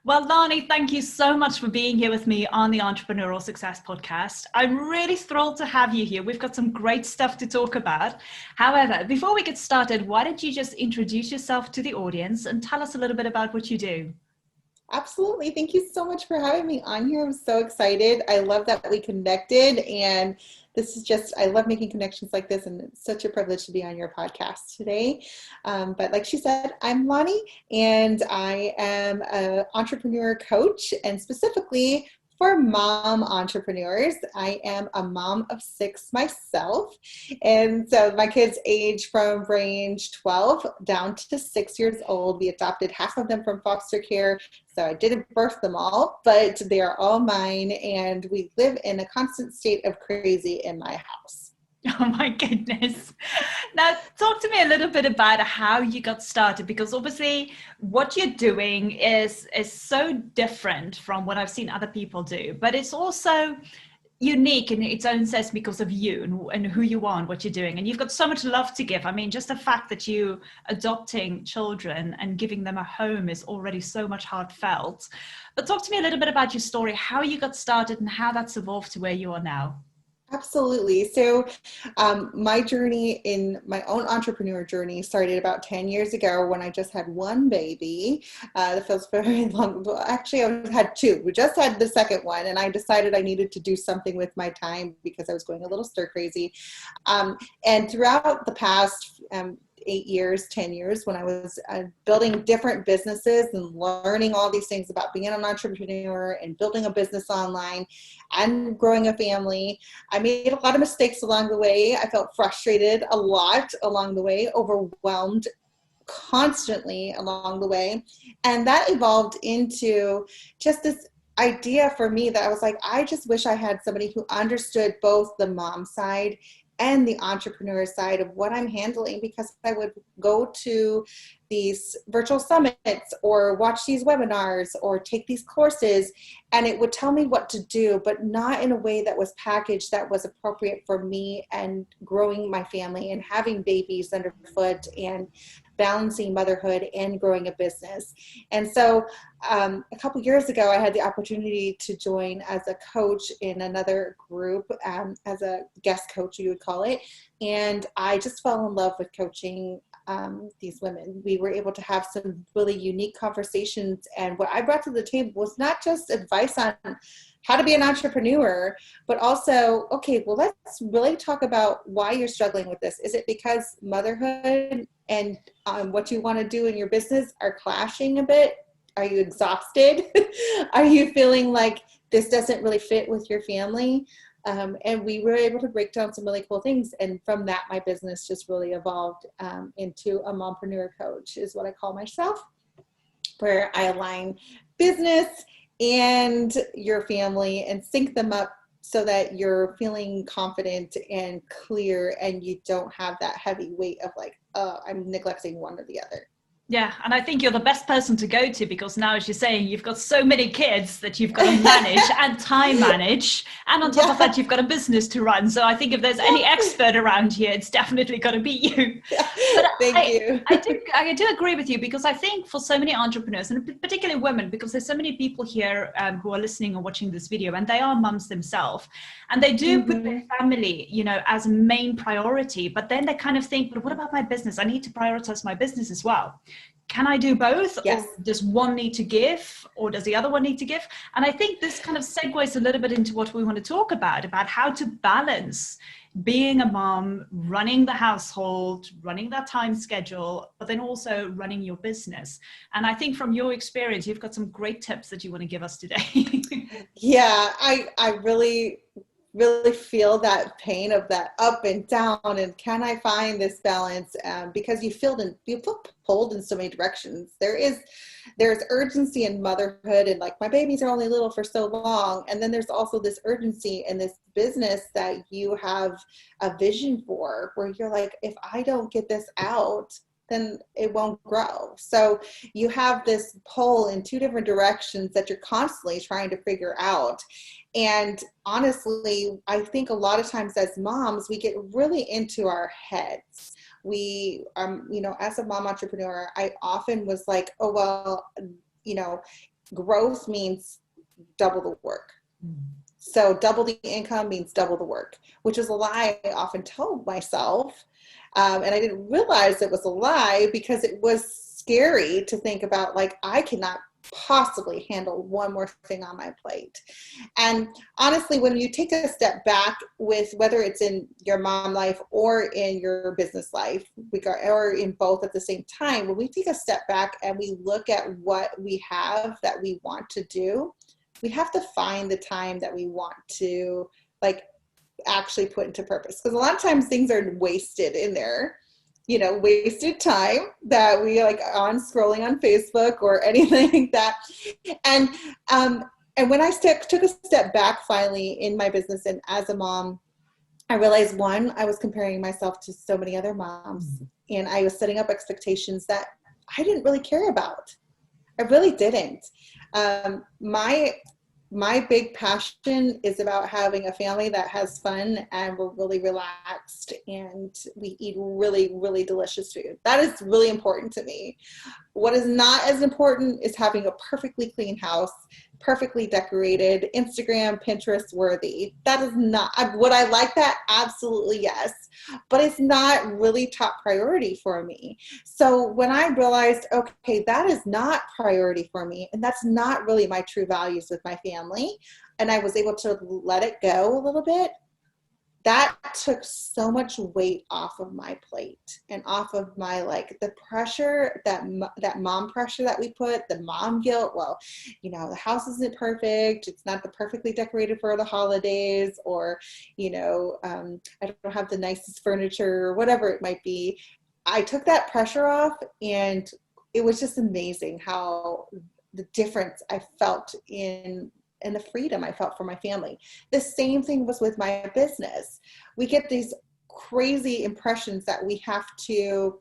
Well, Lani, thank you so much for being here with me on the Entrepreneurial Success Podcast. I'm really thrilled to have you here. We've got some great stuff to talk about. However, before we get started, why don't you just introduce yourself to the audience and tell us a little bit about what you do? Absolutely. Thank you so much for having me on here. I'm so excited. I love that we connected, and I love making connections like this, and it's such a privilege to be on your podcast today. But like she said, I'm Lani, and I am an entrepreneur coach, and specifically for mom entrepreneurs. I am a mom of 6 myself. And so my kids age from range 12 down to 6 years old. We adopted half of them from foster care. So I didn't birth them all, but they are all mine. And we live in a constant state of crazy in my house. Oh my goodness. Now, talk to me a little bit about how you got started, because obviously what you're doing is so different from what I've seen other people do, but it's also unique in its own sense because of you and who you are and what you're doing. And you've got so much love to give. I mean, just the fact that you adopting children and giving them a home is already so much heartfelt. But talk to me a little bit about your story, how you got started and how that's evolved to where you are now. Absolutely. So my journey in my own entrepreneur journey started about 10 years ago when I just had one baby. That feels very long. Well, actually, I had two. We just had the second one, and I decided I needed to do something with my time because I was going a little stir crazy. And throughout the past 8 years, 10 years, when I was building different businesses and learning all these things about being an entrepreneur and building a business online and growing a family, I made a lot of mistakes along the way. I felt frustrated a lot along the way, overwhelmed constantly along the way. And that evolved into just this idea for me that I was like, I just wish I had somebody who understood both the mom side and the entrepreneur side of what I'm handling, because I would go to these virtual summits or watch these webinars or take these courses, and it would tell me what to do, but not in a way that was packaged that was appropriate for me and growing my family and having babies underfoot and balancing motherhood and growing a business. And so a couple years ago, I had the opportunity to join as a coach in another group, as a guest coach, you would call it. And I just fell in love with coaching these women. We were able to have some really unique conversations. And what I brought to the table was not just advice on how to be an entrepreneur, but also, okay, well, let's really talk about why you're struggling with this. Is it because motherhood and what you want to do in your business are clashing a bit? Are you exhausted? Are you feeling like this doesn't really fit with your family? And we were able to break down some really cool things. And from that, my business just really evolved into a mompreneur coach, is what I call myself, where I align business and your family and sync them up so that you're feeling confident and clear and you don't have that heavy weight of like, oh, I'm neglecting one or the other. Yeah, and I think you're the best person to go to, because now, as you're saying, you've got so many kids that you've got to manage and time manage. And on top of that, you've got a business to run. So I think if there's any expert around here, it's definitely got to be you. But Thank you. I do agree with you, because I think for so many entrepreneurs, and particularly women, because there's so many people here who are listening or watching this video, and they are mums themselves, and they do put their family, as a main priority. But then they kind of think, but what about my business? I need to prioritize my business as well. Can I do both? Yes. Or does one need to give, or does the other one need to give? And I think this kind of segues a little bit into what we want to talk about how to balance being a mom, running the household, running that time schedule, but then also running your business. And I think from your experience, you've got some great tips that you want to give us today. Yeah, I really feel that pain of that up and down, and can I find this balance? Because you feel pulled in so many directions. There's urgency in motherhood, and like, my babies are only little for so long, and then there's also this urgency in this business that you have a vision for, where you're like, if I don't get this out, then it won't grow. So you have this pull in two different directions that you're constantly trying to figure out. And honestly, I think a lot of times as moms, we get really into our heads. We, as a mom entrepreneur, I often was like, oh, well, growth means double the work. So double the income means double the work, which is a lie I often told myself. And I didn't realize it was a lie because it was scary to think about, like, I cannot possibly handle one more thing on my plate. And honestly, when you take a step back with whether it's in your mom life or in your business life, or in both at the same time, when we take a step back and we look at what we have that we want to do, we have to find the time that we want to, like, actually put into purpose. Because a lot of times things are wasted in there, wasted time that we like on scrolling on Facebook or anything like that. And when I took a step back finally in my business and as a mom, I realized, one, I was comparing myself to so many other moms, and I was setting up expectations that I didn't really care about. I really didn't. My big passion is about having a family that has fun and we're really relaxed and we eat really, really delicious food. That is really important to me. What is not as important is having a perfectly clean house, perfectly decorated, Instagram, Pinterest worthy. That is not, would I like that? Absolutely yes. But it's not really top priority for me. So when I realized, okay, that is not priority for me, and that's not really my true values with my family, and I was able to let it go a little bit, that took so much weight off of my plate and off of my, like, the pressure, that mom pressure that we put, the mom guilt. Well, the house isn't perfect. It's not the perfectly decorated for the holidays, or, I don't have the nicest furniture or whatever it might be. I took that pressure off, and it was just amazing how the difference I felt in and the freedom I felt for my family. The same thing was with my business. We get these crazy impressions that we have to,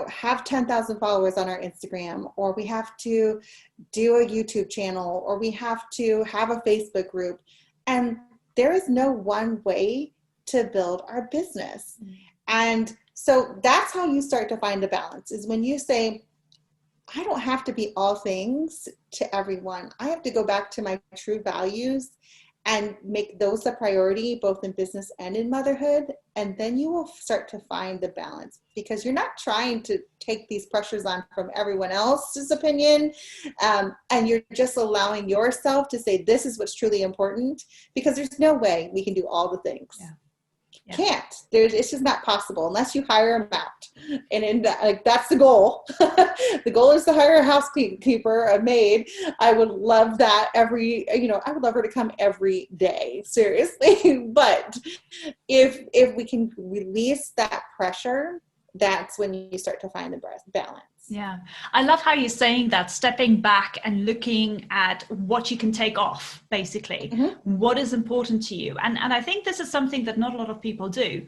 have 10,000 followers on our Instagram, or we have to do a YouTube channel, or we have to have a Facebook group. And there is no one way to build our business. And so that's how you start to find the balance, is when you say, I don't have to be all things to everyone. I have to go back to my true values and make those a priority, both in business and in motherhood. And then you will start to find the balance, because you're not trying to take these pressures on from everyone else's opinion. And you're just allowing yourself to say, this is what's truly important, because there's no way we can do all the things. Yeah. Yeah. Can't. It's just not possible unless you hire them out. And that's the goal. The goal is to hire a housekeeper, a maid. I would love that I would love her to come every day, seriously. But if we can release that pressure, that's when you start to find the balance. Yeah. I love how you're saying that, stepping back and looking at what you can take off, basically, what is important to you. And I think this is something that not a lot of people do.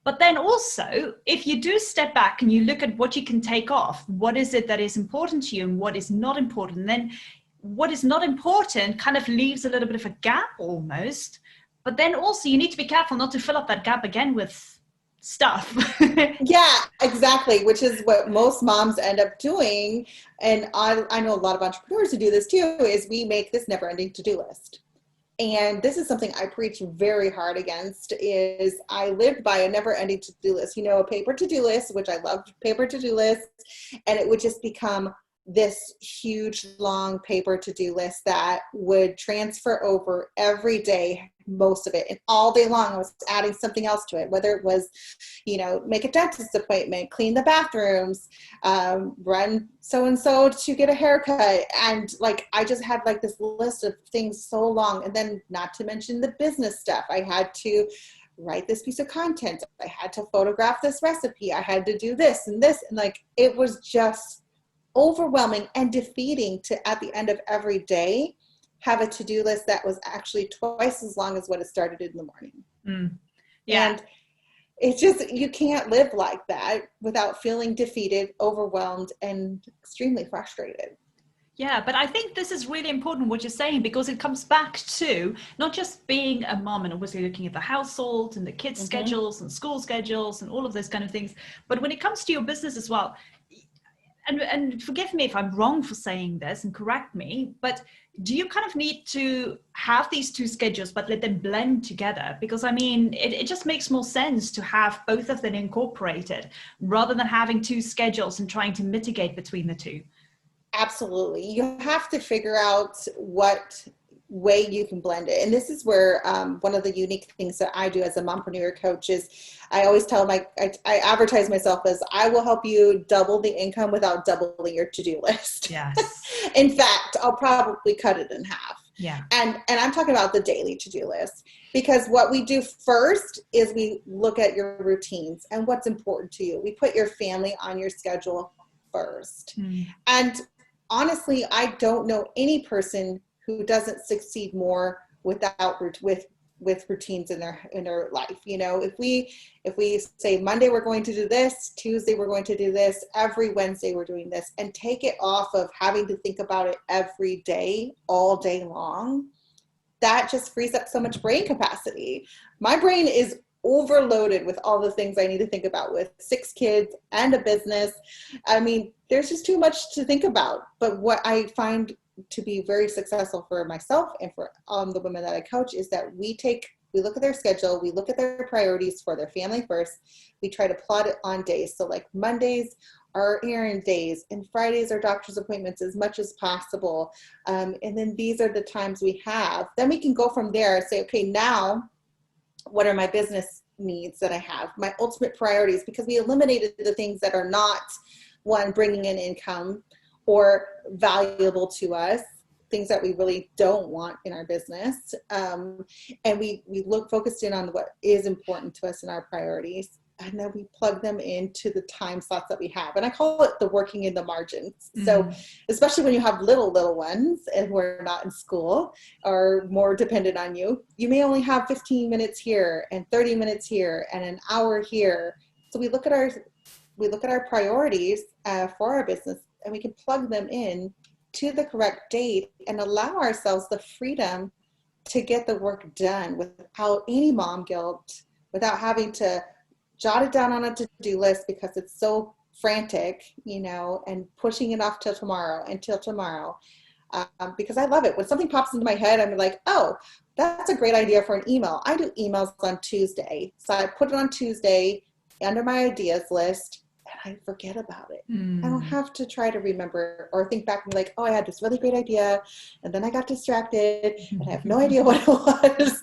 But then also, if you do step back and you look at what you can take off, what is it that is important to you and what is not important, and then what is not important kind of leaves a little bit of a gap almost. But then also you need to be careful not to fill up that gap again with stuff. Yeah, exactly, which is what most moms end up doing. And I know a lot of entrepreneurs who do this too, is we make this never-ending to-do list. And this is something I preach very hard against, is I lived by a never-ending to-do list, a paper to-do list, which I loved paper to-do lists, and it would just become this huge, long paper to-do list that would transfer over every day, most of it. And all day long, I was adding something else to it, whether it was, make a dentist appointment, clean the bathrooms, run so-and-so to get a haircut. And I just had this list of things so long. And then not to mention the business stuff. I had to write this piece of content. I had to photograph this recipe. I had to do this and this. And it was just overwhelming and defeating to, at the end of every day, have a to-do list that was actually twice as long as what it started in the morning. Yeah. And it's just, you can't live like that without feeling defeated, overwhelmed, and extremely frustrated. Yeah, but I think this is really important what you're saying, because it comes back to not just being a mom and obviously looking at the household and the kids' schedules and school schedules and all of those kind of things, but when it comes to your business as well, And forgive me if I'm wrong for saying this and correct me, but do you kind of need to have these two schedules but let them blend together? Because I mean, it just makes more sense to have both of them incorporated rather than having two schedules and trying to mitigate between the two. Absolutely. You have to figure out what way you can blend it. And this is where one of the unique things that I do as a mompreneur coach is I always tell I advertise myself as I will help you double the income without doubling your to-do list. Yes. In fact, I'll probably cut it in half. Yeah. And I'm talking about the daily to-do list, because what we do first is we look at your routines and what's important to you. We put your family on your schedule first. And honestly, I don't know any person who doesn't succeed more with routines in their life. You know, if we say Monday we're going to do this, Tuesday we're going to do this, every Wednesday we're doing this, and take it off of having to think about it every day, all day long, that just frees up so much brain capacity. My brain is overloaded with all the things I need to think about with 6 kids and a business. I mean, there's just too much to think about. But what I find to be very successful for myself and for the women that I coach is that we look at their schedule, we look at their priorities for their family first. We try to plot it on days. So like Mondays are errand days and Fridays are doctor's appointments as much as possible. And then these are the times we have. Then we can go from there and say, okay, now what are my business needs that I have, my ultimate priorities, because we eliminated the things that are not, one, bringing in income or valuable to us, things that we really don't want in our business. And we focused in on what is important to us in our priorities. And then we plug them into the time slots that we have. And I call it the working in the margins. So especially when you have little ones and who are not in school or more dependent on you, you may only have 15 minutes here and 30 minutes here and an hour here. So we look at our priorities for our business, and we can plug them in to the correct date and allow ourselves the freedom to get the work done without any mom guilt, without having to jot it down on a to-do list because it's so frantic, you know, and pushing it off till tomorrow. Because I love it. When something pops into my head, I'm like, oh, that's a great idea for an email. I do emails on Tuesday. So I put it on Tuesday under my ideas list, and I forget about it. I don't have to try to remember or think back and be like, oh, I had this really great idea, and then I got distracted, and I have no idea what it was,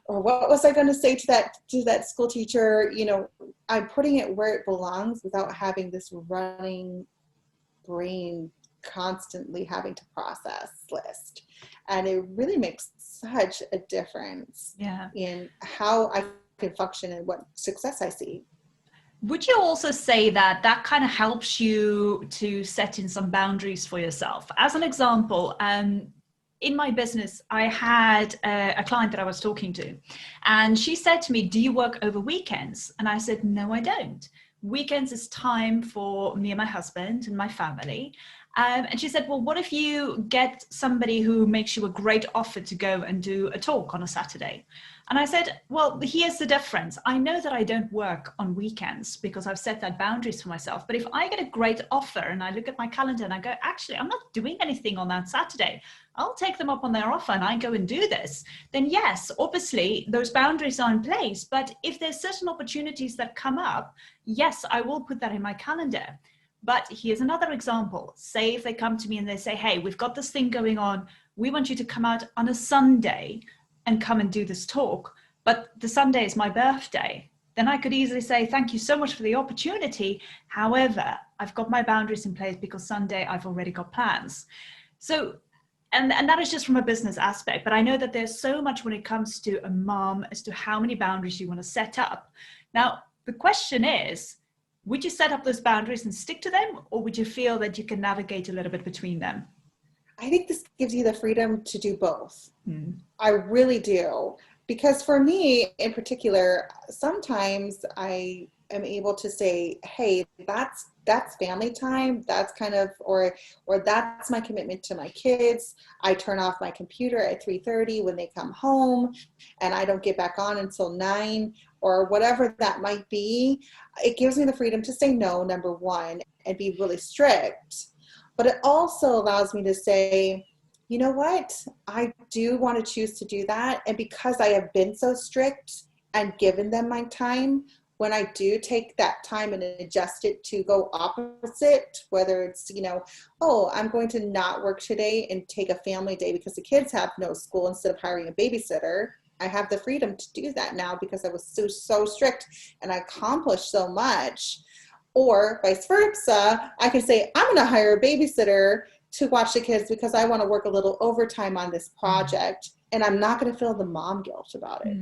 or what was I going to say to that school teacher. You know, I'm putting it where it belongs without having this running brain constantly having to process list, and it really makes such a difference in how I can function and what success I see. Would you also say that that kind of helps you to set in some boundaries for yourself? As an example, in my business, I had a client that I was talking to, and she said to me, do you work over weekends? And I said, no, I don't. Weekends is time for me and my husband and my family. And she said, well, what if you get somebody who makes you a great offer to go and do a talk on a Saturday? And I said, well, here's the difference. I know that I don't work on weekends because I've set that boundaries for myself. But if I get a great offer and I look at my calendar and I go, actually, I'm not doing anything on that Saturday, I'll take them up on their offer and I go and do this. Then yes, obviously those boundaries are in place. But if there's certain opportunities that come up, yes, I will put that in my calendar. But here's another example. Say if they come to me and they say, hey, we've got this thing going on. We want you to come out on a Sunday and come and do this talk. But the Sunday is my birthday. Then I could easily say, thank you so much for the opportunity. However, I've got my boundaries in place because Sunday I've already got plans. So, and that is just from a business aspect. But I know that there's so much when it comes to a mom as to how many boundaries you want to set up. Now, the question is, would you set up those boundaries and stick to them, or would you feel that you can navigate a little bit between them? I think this gives you the freedom to do both. I really do. Because for me in particular, sometimes I am able to say, hey, that's family time. That's kind of, or that's my commitment to my kids. I turn off my computer at 3:30 when they come home, and I don't get back on until 9, or whatever that might be. It gives me the freedom to say no, number one. and be really strict. But it also allows me to say, you know what? I do want to choose to do that. And because I have been so strict and given them my time, when I do take that time and adjust it to go opposite, whether it's, oh, I'm going to not work today and take a family day because the kids have no school instead of hiring a babysitter. I have the freedom to do that now because I was so strict and I accomplished so much. Or vice versa, I can say, I'm going to hire a babysitter to watch the kids because I want to work a little overtime on this project. And I'm not going to feel the mom guilt about it.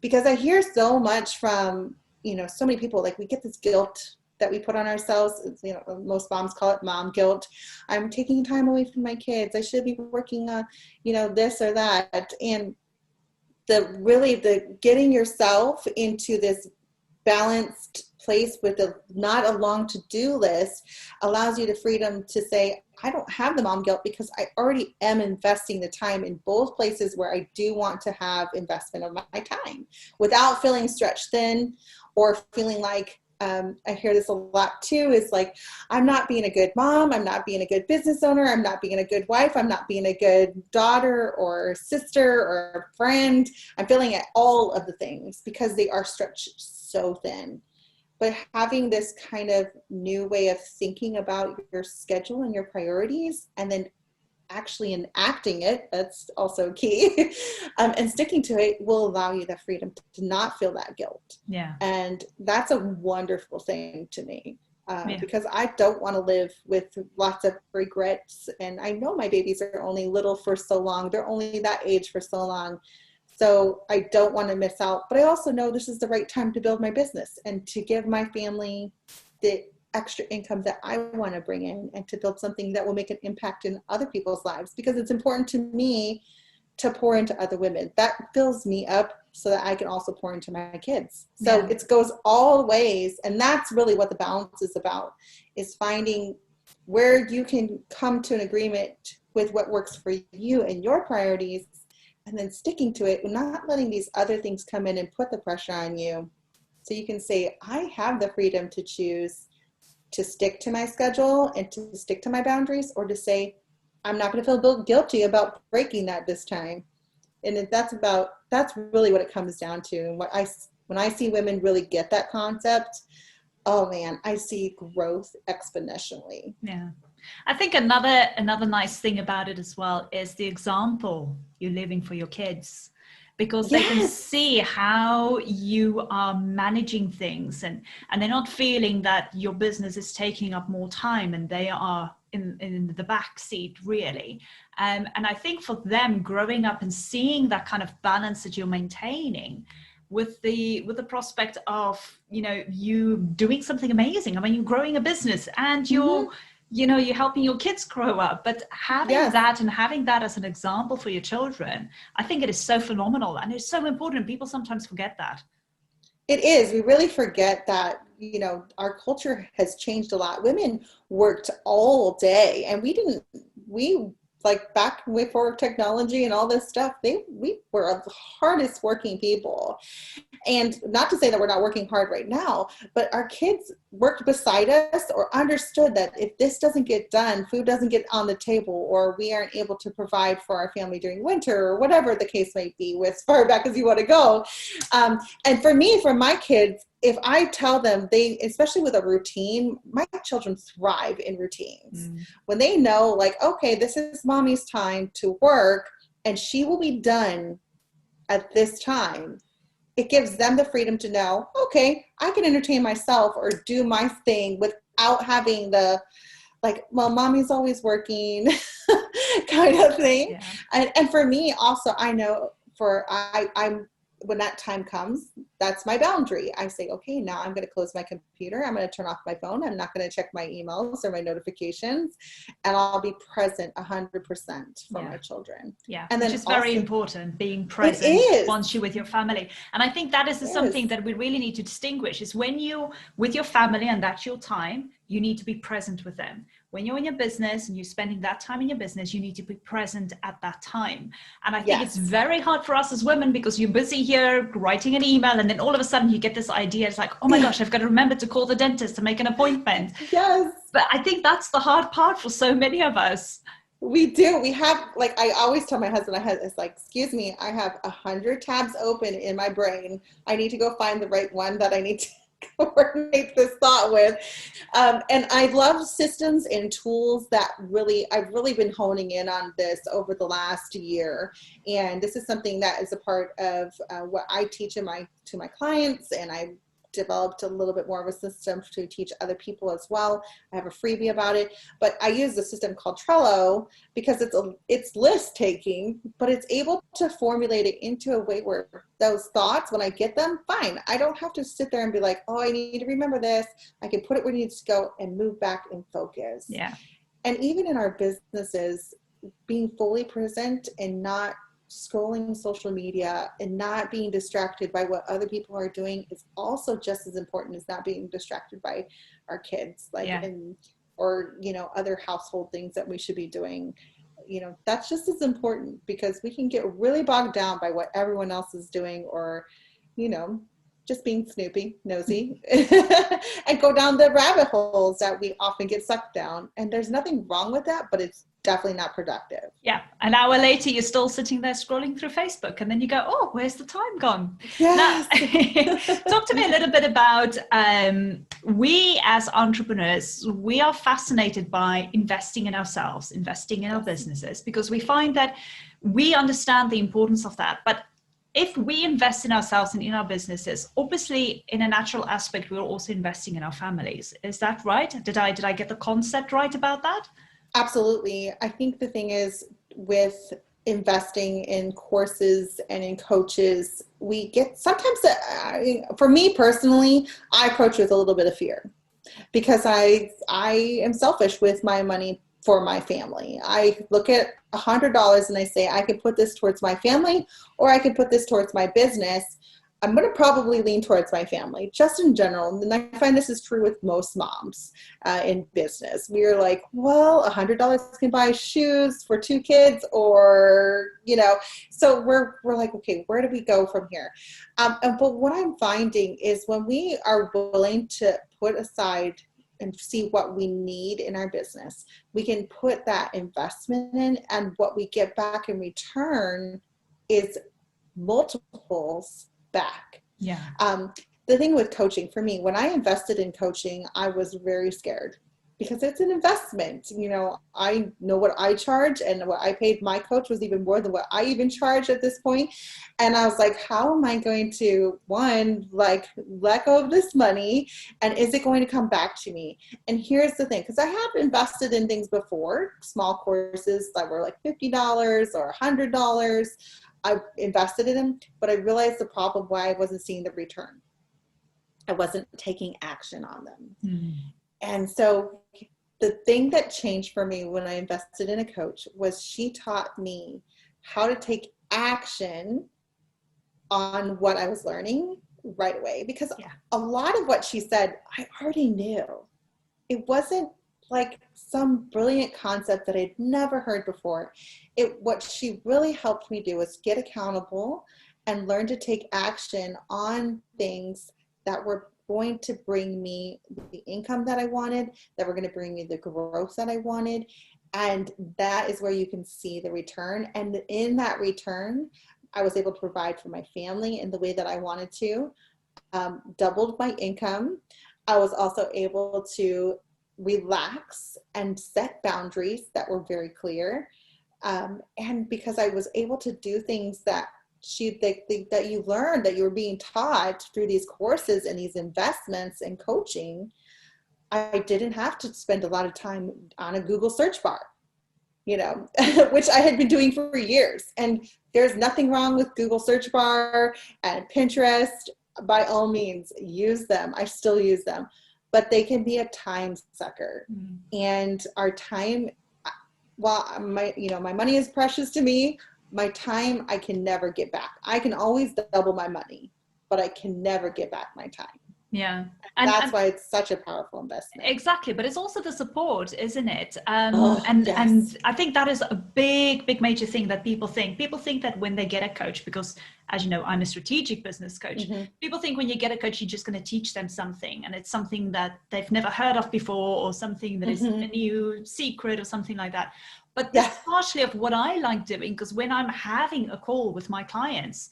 Because I hear so much from, so many people, like we get this guilt that we put on ourselves. Most moms call it mom guilt. I'm taking time away from my kids. I should be working on, this or that. And the getting yourself into this balanced place with not a long to-do list allows you the freedom to say, I don't have the mom guilt because I already am investing the time in both places where I do want to have investment of my time without feeling stretched thin or feeling like, I hear this a lot too, is like, I'm not being a good mom. I'm not being a good business owner. I'm not being a good wife. I'm not being a good daughter or sister or friend. I'm feeling at all of the things because they are stretched so thin. But having this kind of new way of thinking about your schedule and your priorities and then actually enacting it, that's also key, and sticking to it will allow you the freedom to not feel that guilt. Yeah. And that's a wonderful thing to me, because I don't want to live with lots of regrets. And I know my babies are only little for so long. They're only that age for so long. So I don't want to miss out, but I also know this is the right time to build my business and to give my family the extra income that I want to bring in and to build something that will make an impact in other people's lives, because it's important to me to pour into other women. That fills me up so that I can also pour into my kids. So it goes all ways. And that's really what the balance is about, is finding where you can come to an agreement with what works for you and your priorities, and then sticking to it, not letting these other things come in and put the pressure on you. So you can say, I have the freedom to choose to stick to my schedule and to stick to my boundaries, or to say, I'm not going to feel guilty about breaking that this time. And that's really what it comes down to. And when I see women really get that concept, oh man, I see growth exponentially. Yeah. I think another nice thing about it as well is the example you're living for your kids, because they can see how you are managing things, and they're not feeling that your business is taking up more time and they are in the back seat, really. And I think for them, growing up and seeing that kind of balance that you're maintaining with the prospect of, you doing something amazing. I mean, you're growing a business and you're helping your kids grow up, but having that and having that as an example for your children, I think it is so phenomenal, and it's so important. People sometimes forget that. It is. We really forget that, our culture has changed a lot. Women worked all day, and we like back before technology and all this stuff, we were the hardest working people. And not to say that we're not working hard right now, but our kids worked beside us or understood that if this doesn't get done, food doesn't get on the table, or we aren't able to provide for our family during winter, or whatever the case might be, with as far back as you want to go. And for me, for my kids, if I tell them, especially with a routine, my children thrive in routines. When they know, like, okay, this is mommy's time to work and she will be done at this time, it gives them the freedom to know, okay, I can entertain myself or do my thing without having the, like, well, mommy's always working kind of thing. Yeah. And for me also, I know I'm when that time comes, that's my boundary. I say, okay, now I'm going to close my computer. I'm going to turn off my phone. I'm not going to check my emails or my notifications, and I'll be present 100% for my children. Yeah. And which is very important, being present once you're with your family. And I think that is something that we really need to distinguish, is when you with your family and that's your time, you need to be present with them. when you're in your business and you're spending that time in your business, you need to be present at that time. And I think it's very hard for us as women because you're busy here writing an email and then all of a sudden you get this idea. It's like, oh my gosh, I've got to remember to call the dentist to make an appointment. Yes. But I think that's the hard part for so many of us. We do. We have, like, I always tell my husband, it's like, excuse me, I have 100 tabs open in my brain. I need to go find the right one that I need to coordinate this thought with. And I love systems and tools that I've really been honing in on this over the last year. And this is something that is a part of what I teach to my clients, and I developed a little bit more of a system to teach other people as well. I have a freebie about it, but I use a system called Trello because it's list taking, but it's able to formulate it into a way where those thoughts, when I get them, fine. I don't have to sit there and be like, oh, I need to remember this. I can put it where it needs to go and move back and focus. Yeah. And even in our businesses, being fully present and not scrolling social media and not being distracted by what other people are doing is also just as important as not being distracted by our kids, or other household things that we should be doing. That's just as important, because we can get really bogged down by what everyone else is doing, or just being snoopy, nosy, and go down the rabbit holes that we often get sucked down. And there's nothing wrong with that, but it's definitely not productive. Yeah. An hour later, you're still sitting there scrolling through Facebook, and then you go, oh, where's the time gone? Yes. Now, talk to me a little bit about, we as entrepreneurs, we are fascinated by investing in ourselves, investing in our businesses, because we find that we understand the importance of that. But if we invest in ourselves and in our businesses, obviously in a natural aspect, we're also investing in our families. Is that right? Did I get the concept right about that? Absolutely. I think the thing is, with investing in courses and in coaches, we get sometimes, for me personally, I approach with a little bit of fear, because I am selfish with my money for my family. I look at $100 and I say, I can put this towards my family, or I can put this towards my business. I'm going to probably lean towards my family, just in general. And I find this is true with most moms in business. We're like, well, $100 can buy shoes for 2 kids, or, so we're like, okay, where do we go from here? But what I'm finding is, when we are willing to put aside and see what we need in our business, we can put that investment in, and what we get back in return is multiples back. Yeah. The thing with coaching, for me, when I invested in coaching, I was very scared, because it's an investment. I know what I charge, and what I paid my coach was even more than what I even charge at this point. And I was like, how am I going to, let go of this money, and is it going to come back to me? And here's the thing, because I have invested in things before, small courses that were like $50 or $100. I invested in them, but I realized the problem why I wasn't seeing the return. I wasn't taking action on them. Mm. And so the thing that changed for me when I invested in a coach was, she taught me how to take action on what I was learning right away. Because a lot of what she said, I already knew. It wasn't like some brilliant concept that I'd never heard before. What she really helped me do was get accountable and learn to take action on things that were going to bring me the income that I wanted, that were going to bring me the growth that I wanted. And that is where you can see the return. And in that return, I was able to provide for my family in the way that I wanted to, doubled my income. I was also able to relax and set boundaries that were very clear. And because I was able to do things that that you learned, that you were being taught through these courses and these investments and coaching, I didn't have to spend a lot of time on a Google search bar, which I had been doing for years. And there's nothing wrong with Google search bar and Pinterest. By all means, use them. I still use them. But they can be a time sucker. Mm-hmm. And our time, while my money is precious to me, my time I can never get back. I can always double my money, but I can never get back my time. Yeah. That's why it's such a powerful investment. Exactly, but it's also the support, isn't it? Oh, And yes. I think that is a big major thing that people think. People think that when they get a coach, because as you know, I'm a strategic business coach. Mm-hmm. People think when you get a coach, you're just going to teach them something, and it's something that they've never heard of before, or something that is a new secret, or something like that. But this Yeah. is partially of what I like doing, because when I'm having a call with my clients,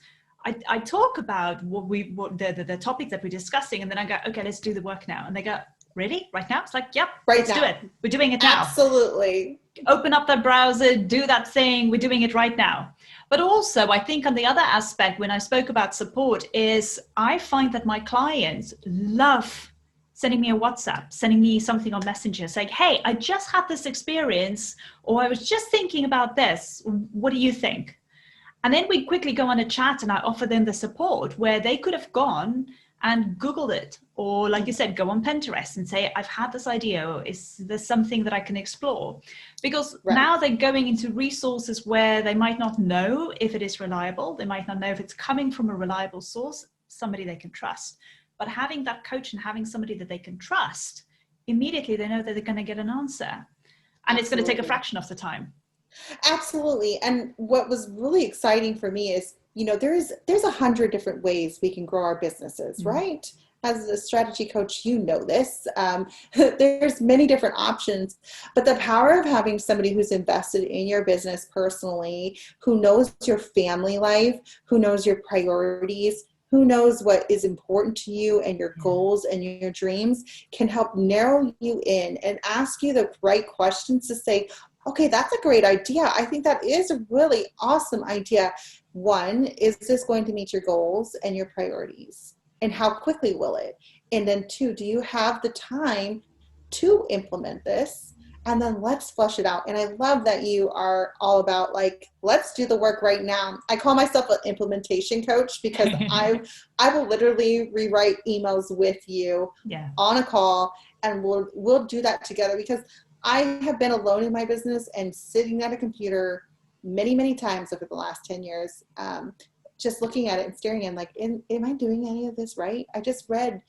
I talk about what the topic that we're discussing, and then I go, okay, let's do the work now. And they go, really? Right now? It's like, yep, Right let's now. do it. We're doing it now. Absolutely. Open up the browser, do that thing. We're doing it right now. But also, I think on the other aspect, when I spoke about support, is I find that my clients love sending me a WhatsApp, sending me something on Messenger, saying, hey, I just had this experience, or I was just thinking about this. What do you think? And then we quickly go on a chat, and I offer them the support where they could have gone and Googled it. Or like you said, go on Pinterest and say, I've had this idea. Or is there something that I can explore? Because now they're going into resources where they might not know if it is reliable. They might not know if it's coming from a reliable source, somebody they can trust. But having that coach and having somebody that they can trust, immediately they know that they're going to get an answer. And it's going to take a fraction of the time. Absolutely. And what was really exciting for me is, there's 100 different ways we can grow our businesses, right? As a strategy coach, this. There's many different options, but the power of having somebody who's invested in your business personally, who knows your family life, who knows your priorities, who knows what is important to you and your goals and your dreams, can help narrow you in and ask you the right questions to say, okay, that's a great idea. I think that is a really awesome idea. One, is this going to meet your goals and your priorities? And how quickly will it? And then two, do you have the time to implement this? And then let's flush it out. And I love that you are all about let's do the work right now. I call myself an implementation coach because I will literally rewrite emails with you on a call, and we'll do that together, because I have been alone in my business and sitting at a computer many, many times over the last 10 years, just looking at it and staring and am I doing any of this right? I just read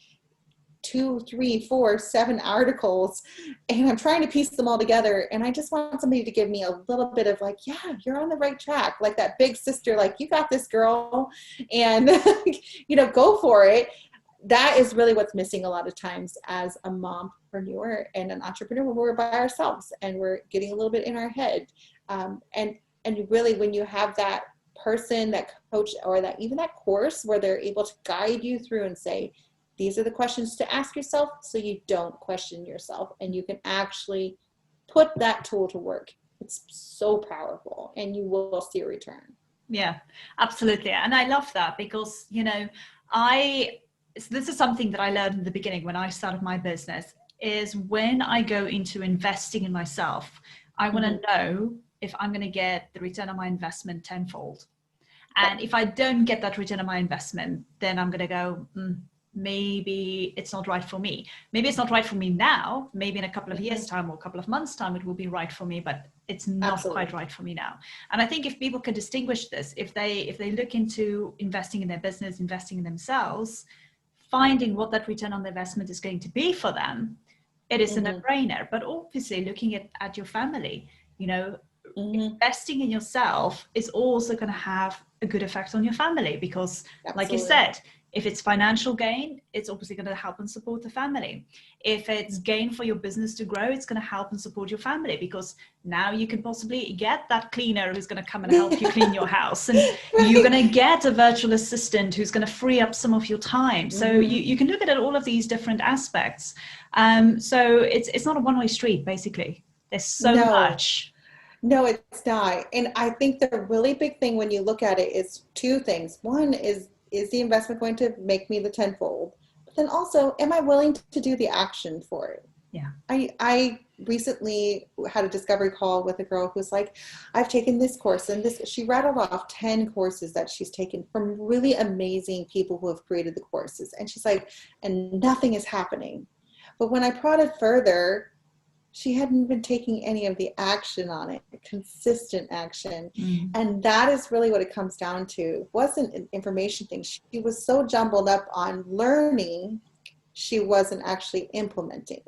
2, 3, 4, 7 articles, and I'm trying to piece them all together. And I just want somebody to give me a little bit of yeah, you're on the right track. Like that big sister, you got this, girl, and, go for it. That is really what's missing a lot of times as a mompreneur and an entrepreneur, when we're by ourselves and we're getting a little bit in our head. And really, when you have that person, that coach, or even that course where they're able to guide you through and say, these are the questions to ask yourself so you don't question yourself, and you can actually put that tool to work. It's so powerful, and you will see a return. Yeah, absolutely. And I love that because, this is something that I learned in the beginning when I started my business, is when I go into investing in myself, I want to know if I'm going to get the return on my investment tenfold. And if I don't get that return on my investment, then I'm going to go, maybe it's not right for me. Maybe it's not right for me now. Maybe in a couple of years' time or a couple of months' time, it will be right for me, but it's not quite right for me now. And I think if people can distinguish this, if they look into investing in their business, investing in themselves, finding what that return on the investment is going to be for them, it is a no-brainer. But obviously looking at your family, investing in yourself is also going to have a good effect on your family, because like you said, if it's financial gain, it's obviously going to help and support the family. If it's gain for your business to grow, it's going to help and support your family, because now you can possibly get that cleaner who's going to come and help you clean your house, and you're going to get a virtual assistant who's going to free up some of your time. So you can look at all of these different aspects. So it's not a one-way street, basically. There's so much. No, it's not. And I think the really big thing when you look at it is two things. One is the investment going to make me the tenfold? But then also, am I willing to do the action for it? Yeah. I recently had a discovery call with a girl who's like, I've taken this course and this. She rattled off 10 courses that she's taken from really amazing people who have created the courses. And she's like, and nothing is happening. But when I prodded further, she hadn't been taking any of the action on it, consistent action. And that is really what it comes down to. It wasn't an information thing. She was so jumbled up on learning she wasn't actually implementing.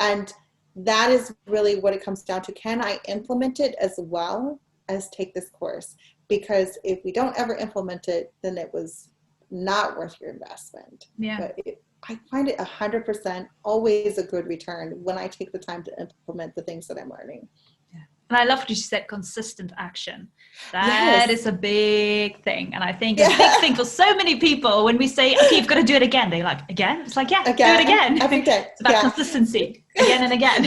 And that is really what it comes down to. Can I implement it as well as take this course? Because if we don't ever implement it, then it was not worth your investment. Yeah. But I find it 100% always a good return when I take the time to implement the things that I'm learning. And I love what you said, consistent action. That is a big thing. And I think a big thing for so many people when we say, okay, you've got to do it again. They're like, again? It's like, yeah, again, do it again. Every day. It's about consistency again and again.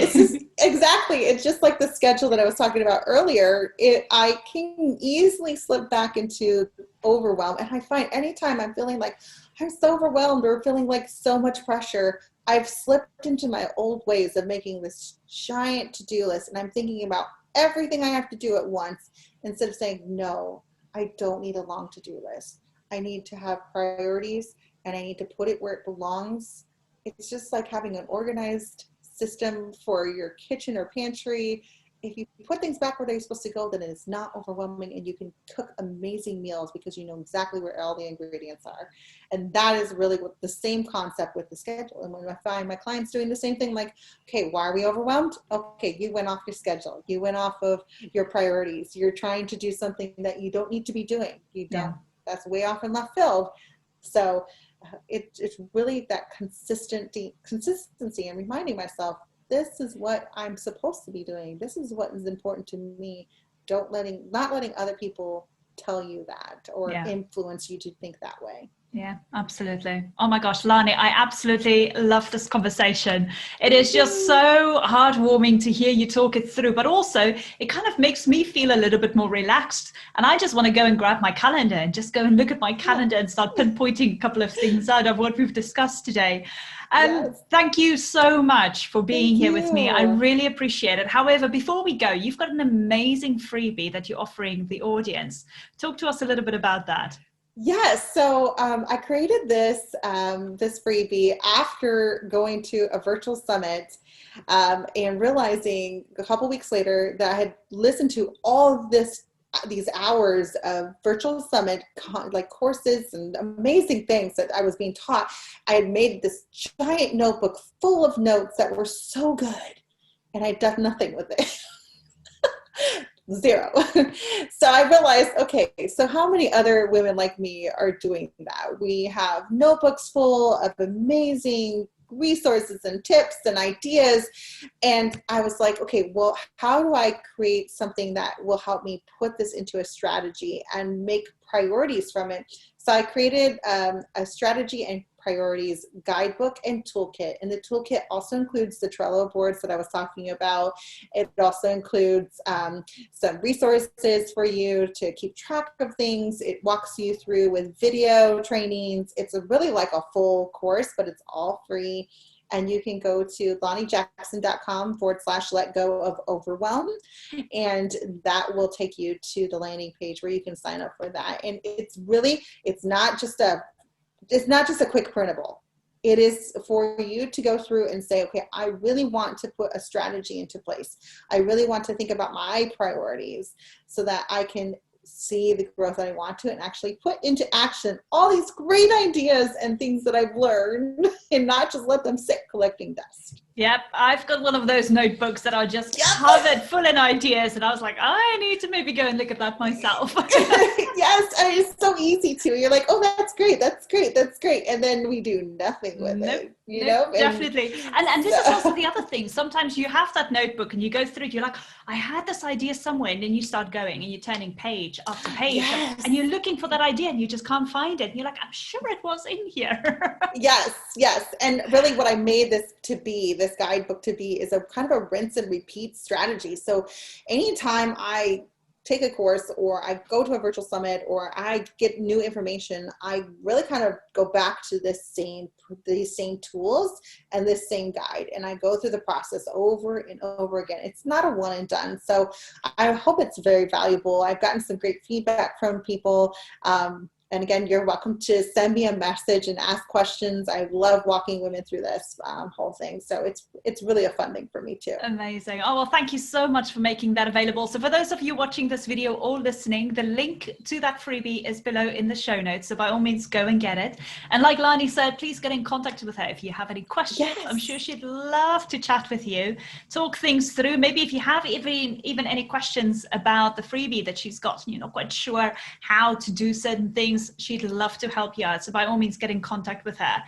Exactly. It's just like the schedule that I was talking about earlier. I can easily slip back into overwhelm. And I find anytime I'm feeling like I'm so overwhelmed or feeling like so much pressure, I've slipped into my old ways of making this giant to-do list. And I'm thinking about everything I have to do at once instead of saying, no, I don't need a long to-do list. I need to have priorities and I need to put it where it belongs. It's just like having an organized system for your kitchen or pantry. If you put things back where they're supposed to go, then it is not overwhelming and you can cook amazing meals because you know exactly where all the ingredients are. And that is really what the same concept with the schedule. And when I find my clients doing the same thing, like, okay, why are we overwhelmed? Okay, you went off your schedule. You went off of your priorities. You're trying to do something that you don't need to be doing. You don't, that's way off in left field. So it's really that consistency and reminding myself, this is what I'm supposed to be doing. This is what is important to me. Not letting other people tell you that or influence you to think that way. Yeah, absolutely. Oh my gosh, Lani, I absolutely love this conversation. It is just so heartwarming to hear you talk it through, but also it kind of makes me feel a little bit more relaxed. And I just want to go and grab my calendar and just go and look at my calendar and start pinpointing a couple of things out of what we've discussed today. Thank you so much for being here with me. I really appreciate it. However, before we go, you've got an amazing freebie that you're offering the audience. Talk to us a little bit about that. Yes. So I created this freebie after going to a virtual summit and realizing a couple weeks later that I had listened to all of these hours of virtual summit like courses and amazing things that I was being taught. I had made this giant notebook full of notes that were so good and I'd done nothing with it. Zero. So I realized, okay, so how many other women like me are doing that? We have notebooks full of amazing resources and tips and ideas. And I was like, okay, well, how do I create something that will help me put this into a strategy and make priorities from it? So I created a strategy and priorities guidebook and toolkit. And the toolkit also includes the Trello boards that I was talking about. It also includes some resources for you to keep track of things. It walks you through with video trainings. It's really like a full course, but it's all free. And you can go to lanijackson.com/let go of overwhelm. And that will take you to the landing page where you can sign up for that. And it's not just a quick printable. It is for you to go through and say, okay, I really want to put a strategy into place. I really want to think about my priorities so that I can see the growth that I want to and actually put into action all these great ideas and things that I've learned and not just let them sit collecting dust. Yep, I've got one of those notebooks that are just covered full in ideas, and I was like, I need to maybe go and look at that myself. Yes, and it's so easy to. You're like, oh, that's great, and then we do nothing with it. You know, definitely. And this is also the other thing. Sometimes you have that notebook and you go through it. You're like, I had this idea somewhere, and then you start going and you're turning page after page, and you're looking for that idea and you just can't find it. And you're like, I'm sure it was in here. Yes. And really, what I made this guidebook to be is a kind of a rinse and repeat strategy. So anytime I take a course or I go to a virtual summit or I get new information, I really kind of go back to these same tools and this same guide. And I go through the process over and over again. It's not a one and done. So I hope it's very valuable. I've gotten some great feedback from people And again, you're welcome to send me a message and ask questions. I love walking women through this whole thing. So it's really a fun thing for me too. Amazing. Oh, well, thank you so much for making that available. So for those of you watching this video or listening, the link to that freebie is below in the show notes. So by all means, go and get it. And like Lani said, please get in contact with her if you have any questions. Yes. I'm sure she'd love to chat with you, talk things through. Maybe if you have even any questions about the freebie that she's got, you're not quite sure how to do certain things, she'd love to help you out. So by all means, get in contact with her.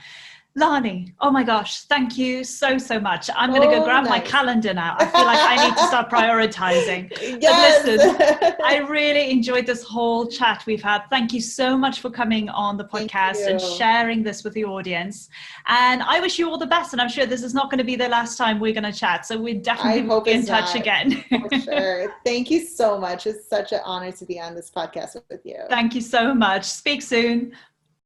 Lani, oh my gosh, thank you so much. I'm going to go grab my calendar now. I feel like I need to start prioritizing. Yes. But listen, I really enjoyed this whole chat we've had. Thank you so much for coming on the podcast and sharing this with the audience. And I wish you all the best. And I'm sure this is not going to be the last time we're going to chat. So we definitely will be in touch again. For sure. Thank you so much. It's such an honor to be on this podcast with you. Thank you so much. Speak soon.